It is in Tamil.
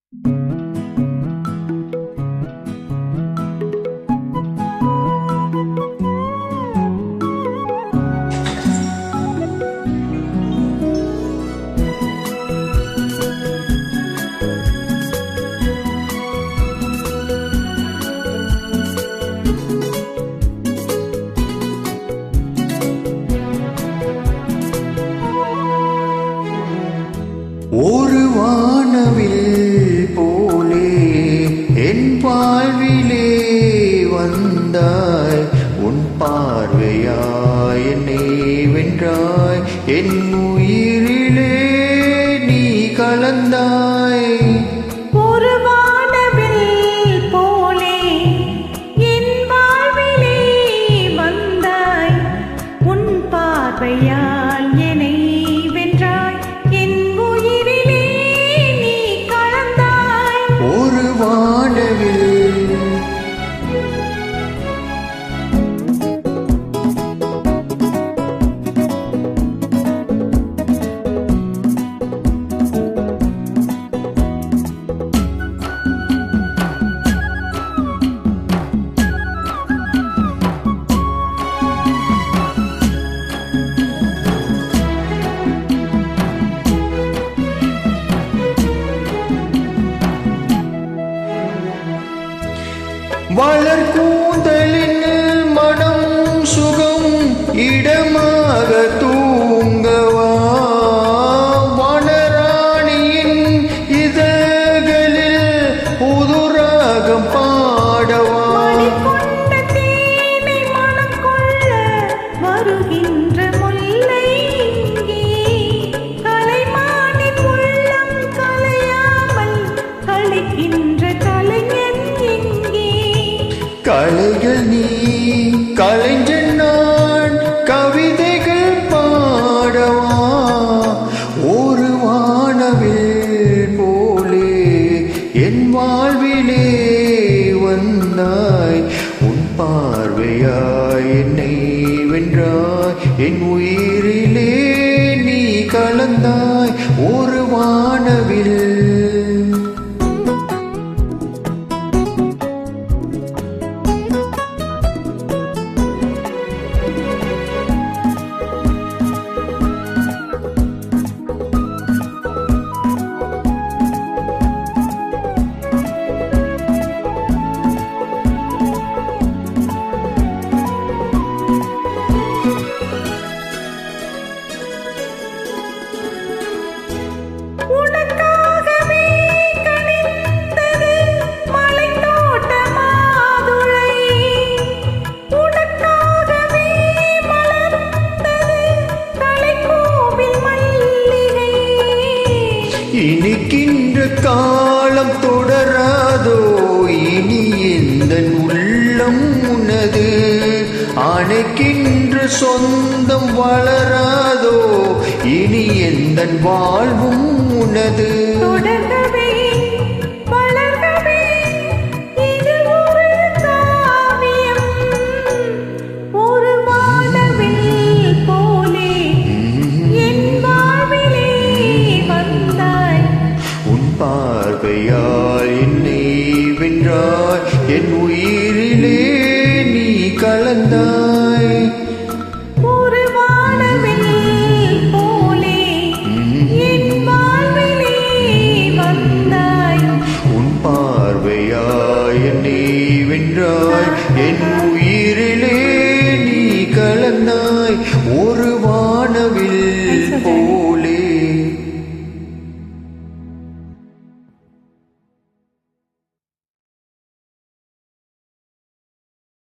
ஒரு வானவில் போலே என் வாழ்விலே வந்தாய், உன் பார்வையாய் என்னை வென்றாய், என் உயிரிலே நீ கலந்தாய். ஒரு வானவில் போலே என் வாழ்விலே வந்தாய், உன் பார்வையால் என்னை வென்றாய், என் உயிரிலே நீ கலந்தாய். ஒரு வானவில் வளர் கூந்தலின் மனம் சுகம் இடமாக தூங்கவா, வனராணியின் இதழ்களில் புதுராகம் பாடவா. மணிக்கொண்ட தேனை மனம் கொள்ள வருகின்ற முல்லை இங்கே, கலைமானின் உள்ளம் கலையாமல் கலைக்கின்ற கலைஞன் இங்கே. கலைகள் நீ கலைஞன் நான், கவிதைகள் பாடவா. ஒரு வானவில் போலே என் வாழ்விலே வந்தாய், உன் பார்வையாய் என்னை வென்றாய், என் உயிரிலே நீ கலந்தாய். ஒரு வானவில் உனக்காகவே கனிந்தது மலைத்தோட்ட மாதுளை, உனக்காகவே மலர்ந்தது கலைக்கோவில் மல்லிகை. இனிக்கின்ற காலம் தொடராதோ, இனி எந்தன் உள்ளம் உனது, அணைக்கின்ற சொந்தம் வளராதோ, இனி எந்தன் வாழ்வும் உனது. தொடர்கவே வளர்கவே இது ஒரு காவியம், ஒரு வானவில் போலே என் வாழ்விலே வந்தாய், உன் பார்வையால் என்னை வென்றாய், என் உயிரிலே நீ கலந்தாய். ஒரு வானவில் போலே என் வாழ்விலே வந்தாய், உன் பார்வையாய் என்னை வென்றாய், என் உயிரிலே நீ கலந்தாய். ஒரு